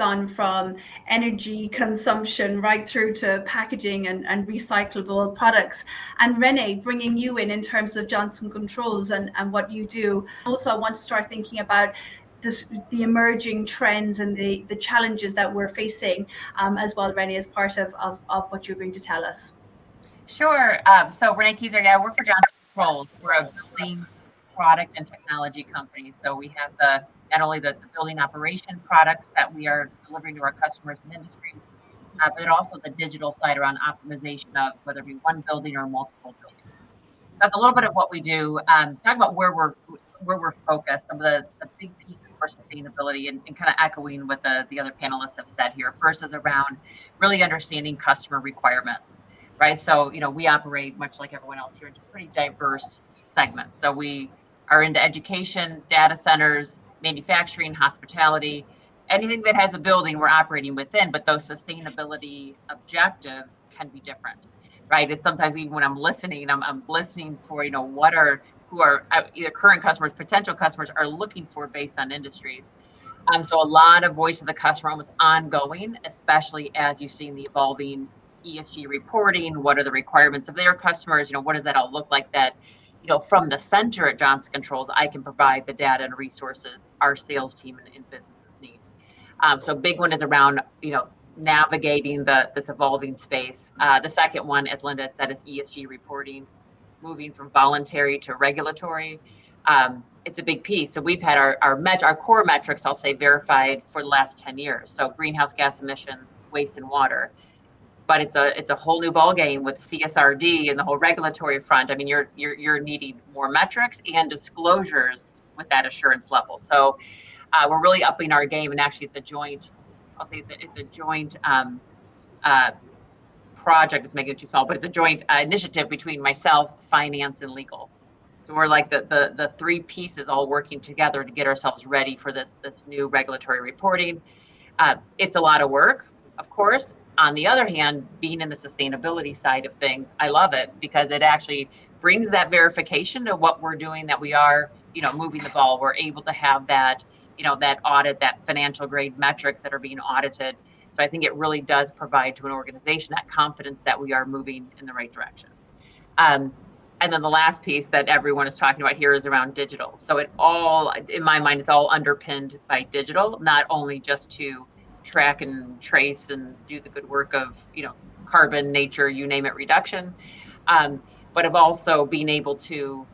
gone from energy consumption right through to packaging and recyclable products. And Renee, bringing you in terms of Johnson Controls and what you do. Also, I want to start thinking about the emerging trends and the challenges that we're facing as well, Renee, as part of what you're going to tell us. Sure. So Renee Keyser, I work for Johnson Controls. We're a building product and technology company. So we have not only the building operation products that we are delivering to our customers and industries, but also the digital side around optimization of whether it be one building or multiple buildings. That's a little bit of what we do. Talk about where we're focused. Some of the big pieces for sustainability and kind of echoing what the other panelists have said here. First is around really understanding customer requirements, right? So, we operate much like everyone else here into pretty diverse segments. So we are into education, data centers, manufacturing, hospitality, anything that has a building we're operating within, but those sustainability objectives can be different, right? It's sometimes even when I'm listening, I'm listening for, who are either current customers, potential customers are looking for based on industries. So a lot of voice of the customer almost ongoing, especially as you've seen the evolving ESG reporting. What are the requirements of their customers? What does that all look like that, from the center at Johnson Controls, I can provide the data and resources our sales team and businesses need. So a big one is around, navigating this evolving space. The second one, as Linda had said, is ESG reporting, moving from voluntary to regulatory. It's a big piece. So we've had our core metrics, I'll say, verified for the last 10 years. So greenhouse gas emissions, waste and water. But it's a whole new ball game with CSRD and the whole regulatory front. I mean, you're needing more metrics and disclosures with that assurance level. So we're really upping our game, and actually, it's a joint project. It's making it too small, but it's a joint initiative between myself, finance, and legal. So we're like the three pieces all working together to get ourselves ready for this new regulatory reporting. It's a lot of work, of course. On the other hand, being in the sustainability side of things, I love it because it actually brings that verification of what we're doing, that we are, moving the ball. We're able to have that, that audit, that financial grade metrics that are being audited. So I think it really does provide to an organization that confidence that we are moving in the right direction. And then the last piece that everyone is talking about here is around digital. So in my mind, it's all underpinned by digital, not only just to track and trace and do the good work of, carbon, nature, you name it, reduction, but of also being able to,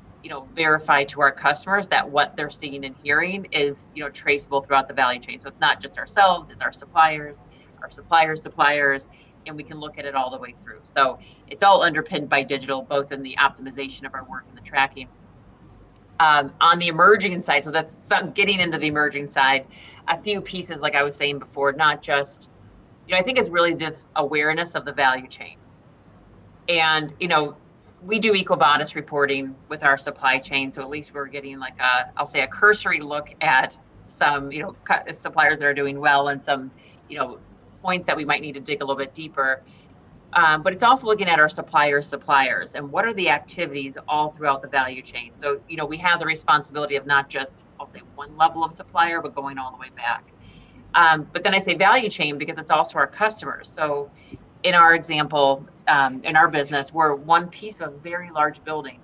verify to our customers that what they're seeing and hearing is, traceable throughout the value chain. So it's not just ourselves, it's our suppliers, suppliers, and we can look at it all the way through. So it's all underpinned by digital, both in the optimization of our work and the tracking. On the emerging side, so that's getting into the emerging side, a few pieces, like I was saying before, not just, I think it's really this awareness of the value chain. And, we do EcoVadis reporting with our supply chain. So at least we're getting like I'll say a cursory look at some, suppliers that are doing well and some, points that we might need to dig a little bit deeper. But it's also looking at our suppliers and what are the activities all throughout the value chain. So, we have the responsibility of not just, I'll say, one level of supplier, but going all the way back. But then I say value chain because it's also our customers. So in our example, in our business, we're one piece of a very large building.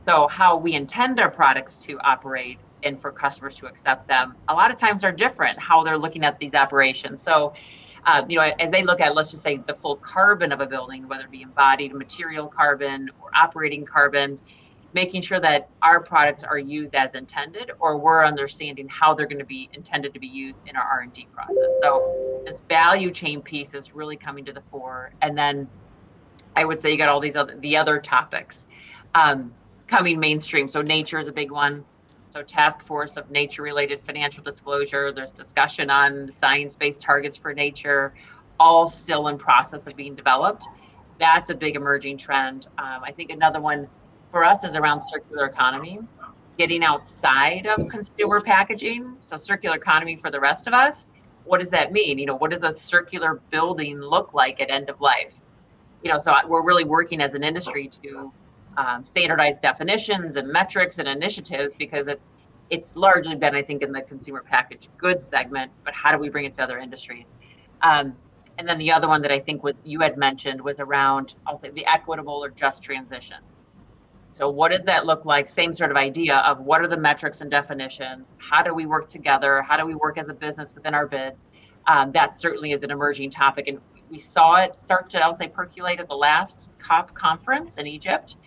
So how we intend our products to operate and for customers to accept them, a lot of times are different, how they're looking at these operations. So as they look at, let's just say, the full carbon of a building, whether it be embodied material carbon or operating carbon, making sure that our products are used as intended, or we're understanding how they're going to be intended to be used in our R&D process. So this value chain piece is really coming to the fore. And then I would say you got all the other topics coming mainstream. So nature is a big one. So task force of nature related financial disclosure. There's discussion on science-based targets for nature, all still in process of being developed. That's a big emerging trend. I think another one for us is around circular economy, getting outside of consumer packaging. So circular economy for the rest of us. What does that mean? What does a circular building look like at end of life? So we're really working as an industry to standardize definitions and metrics and initiatives, because it's It's largely been, I think, in the consumer packaged goods segment, but how do we bring it to other industries? Um, and then the other one that I think was you had mentioned was around, I'll say, the equitable or just transition. So what does that look like? Same sort of idea of what are the metrics and definitions? How do we work together? How do we work as a business within our bids? That certainly is an emerging topic. And we saw it start to, I'll say, percolate at the last COP conference in Egypt.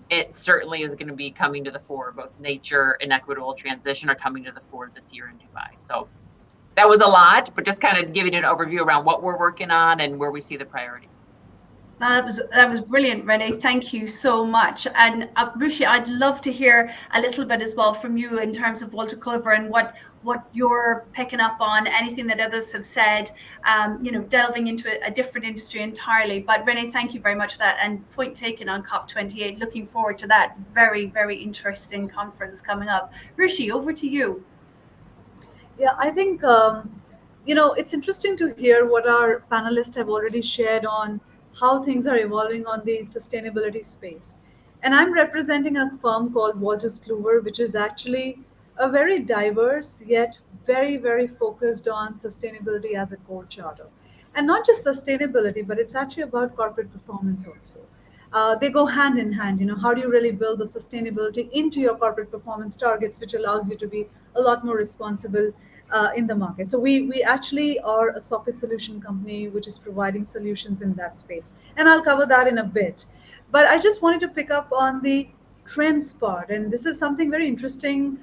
It certainly is going to be coming to the fore. Both nature and equitable transition are coming to the fore this year in Dubai. So that was a lot, but just kind of giving an overview around what we're working on and where we see the priorities. That was brilliant, Renee. Thank you so much. And Rushi, I'd love to hear a little bit as well from you in terms of Walter Culver and what you're picking up on, anything that others have said, delving into a different industry entirely. But Renee, thank you very much for that. And point taken on COP28. Looking forward to that very, very interesting conference coming up. Rushi, over to you. Yeah, I think it's interesting to hear what our panelists have already shared on how things are evolving on the sustainability space. And I'm representing a firm called Walters Kluwer, which is actually a very diverse yet very, very focused on sustainability as a core charter. And not just sustainability, but it's actually about corporate performance also. They go hand in hand. How do you really build the sustainability into your corporate performance targets, which allows you to be a lot more responsible in the market. So we actually are a software solution company which is providing solutions in that space, and I'll cover that in a bit. But I just wanted to pick up on the trends part, and this is something very interesting,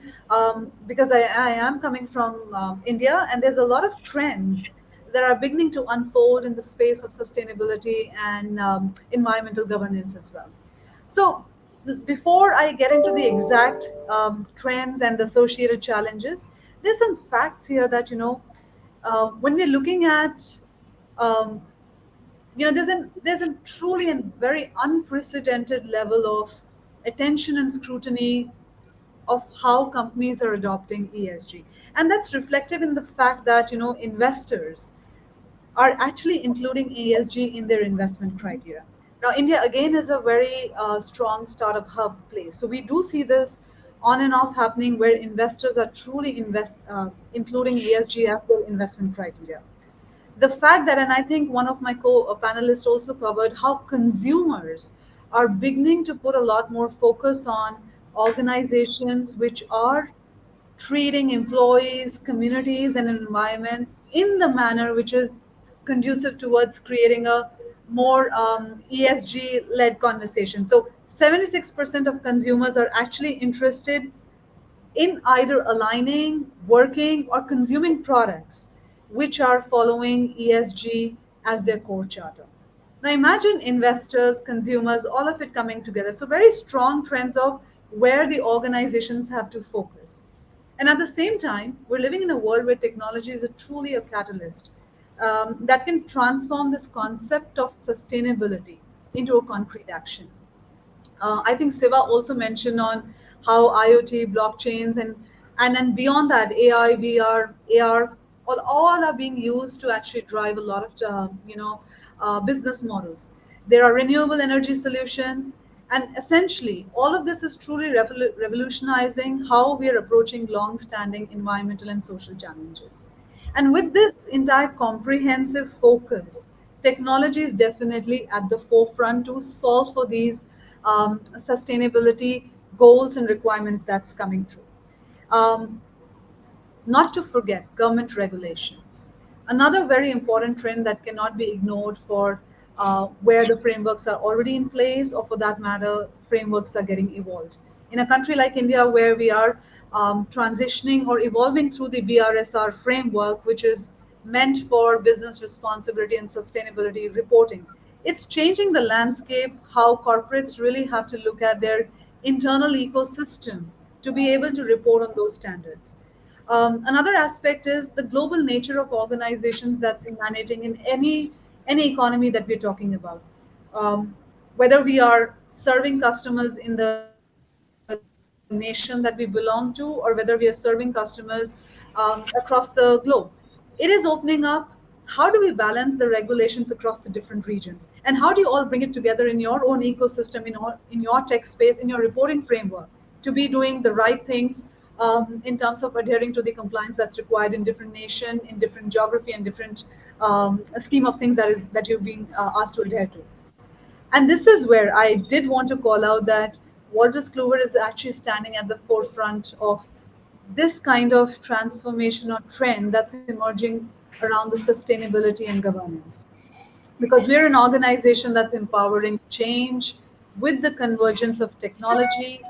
because I am coming from India, and there's a lot of trends that are beginning to unfold in the space of sustainability and environmental governance as well. So, before I get into the exact trends and the associated challenges, there's some facts here that when we're looking at um, there's a truly and very unprecedented level of attention and scrutiny of how companies are adopting ESG, and that's reflected in the fact that investors are actually including ESG in their investment criteria. Now, India again is a very strong startup hub place. So we do see this on and off happening where investors are truly including ESG as their investment criteria. The fact that, and I think one of my co-panelists also covered how consumers are beginning to put a lot more focus on organizations which are treating employees, communities, and environments in the manner which is conducive towards creating a more ESG led conversation. So 76% of consumers are actually interested in either aligning, working, or consuming products which are following ESG as their core charter. Now imagine investors, consumers, all of it coming together. So very strong trends of where the organizations have to focus. And at the same time, we're living in a world where technology is truly a catalyst that can transform this concept of sustainability into a concrete action. I think Siva also mentioned on how IoT, blockchains, and then beyond that, AI, VR, AR, all are being used to actually drive a lot of business models. There are renewable energy solutions, and essentially, all of this is truly revolutionizing how we are approaching long-standing environmental and social challenges. And with this entire comprehensive focus, technology is definitely at the forefront to solve for these sustainability goals and requirements that's coming through. Um, Not to forget government regulations. Another very important trend that cannot be ignored for where the frameworks are already in place, or for that matter, frameworks are getting evolved. In a country like India, where we are transitioning or evolving through the BRSR framework, which is meant for business responsibility and sustainability reporting, it's changing the landscape how corporates really have to look at their internal ecosystem to be able to report on those standards. Another aspect is the global nature of organizations that's emanating in any economy that we're talking about. Um, Whether we are serving customers in the nation that we belong to, or whether we are serving customers across the globe, it is opening up. How do we balance the regulations across the different regions? And how do you all bring it together in your own ecosystem, in your tech space, in your reporting framework to be doing the right things in terms of adhering to the compliance that's required in different nation, in different geography, and different scheme of things that you've been asked to adhere to. And this is where I did want to call out that Walters Kluwer is actually standing at the forefront of this kind of transformation or trend that's emerging around the sustainability and governance, because we're an organization that's empowering change with the convergence of technology,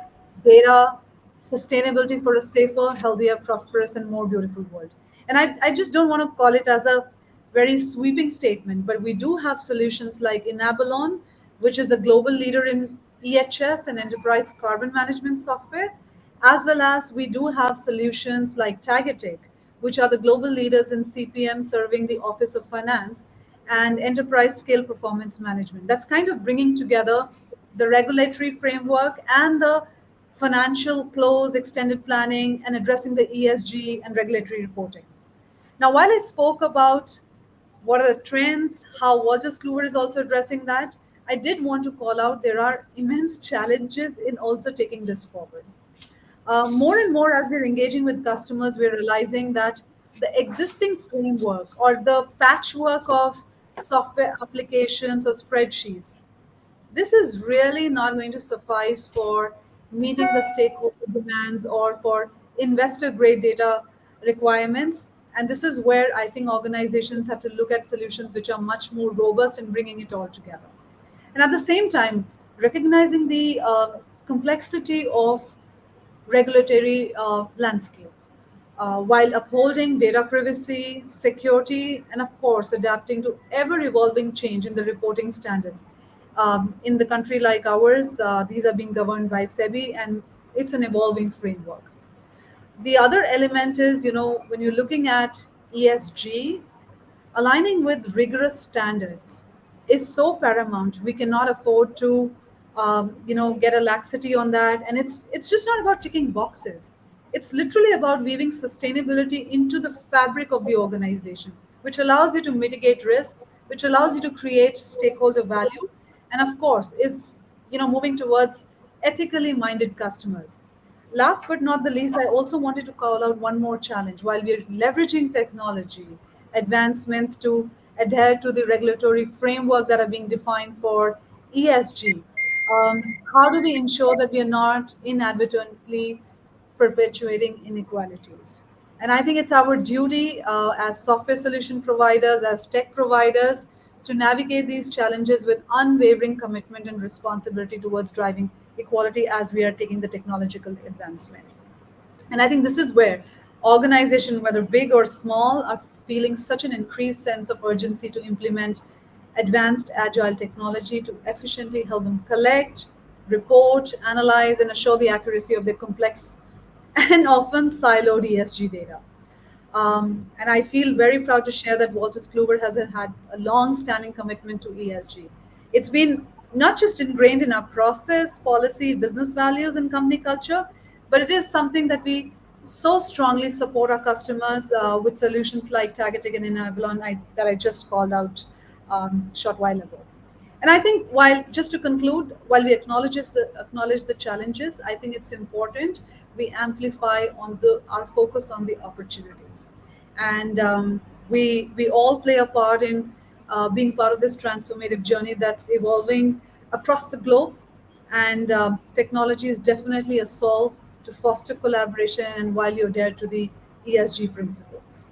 data, sustainability for a safer, healthier, prosperous, and more beautiful world. And I just don't want to call it as a very sweeping statement, but we do have solutions like Enablon, which is a global leader in EHS and enterprise carbon management software, as well as we do have solutions like Tagatech, which are the global leaders in CPM serving the Office of Finance and enterprise scale performance management. That's kind of bringing together the regulatory framework and the financial close, extended planning, and addressing the ESG and regulatory reporting. Now, while I spoke about what are the trends, how Walters Kluwer is also addressing that, I did want to call out there are immense challenges in also taking this forward. More and more, as we're engaging with customers, we're realizing that the existing framework or the patchwork of software applications or spreadsheets, this is really not going to suffice for meeting the stakeholder demands or for investor grade data requirements. And this is where I think organizations have to look at solutions which are much more robust in bringing it all together. And at the same time, recognizing the complexity of regulatory landscape while upholding data privacy, security, and of course, adapting to ever evolving change in the reporting standards. In the country like ours, these are being governed by SEBI, and it's an evolving framework. The other element is, when you're looking at ESG, aligning with rigorous standards is so paramount. We cannot afford to, get a laxity on that. And it's just not about ticking boxes. It's literally about weaving sustainability into the fabric of the organization, which allows you to mitigate risk, which allows you to create stakeholder value, and of course is moving towards ethically minded customers. Last but not the least, I also wanted to call out one more challenge. While we're leveraging technology advancements to adhere to the regulatory framework that are being defined for ESG, how do we ensure that we are not inadvertently perpetuating inequalities? And I think it's our duty as software solution providers, as tech providers, to navigate these challenges with unwavering commitment and responsibility towards driving equality as we are taking the technological advancement. And I think this is where organizations, whether big or small, are feeling such an increased sense of urgency to implement advanced agile technology to efficiently help them collect, report, analyze, and assure the accuracy of their complex and often siloed ESG data. And I feel very proud to share that Walters Kluwer has had a long-standing commitment to ESG. It's been not just ingrained in our process, policy, business values, and company culture, but it is something that we so strongly support our customers with solutions like Targeting and Enablon that I just called out short while ago. And I think, while just to conclude, while we acknowledge the challenges, I think it's important we amplify on our focus on the opportunities, and we all play a part in being part of this transformative journey that's evolving across the globe. And technology is definitely a solve to foster collaboration and while you adhere to the ESG principles.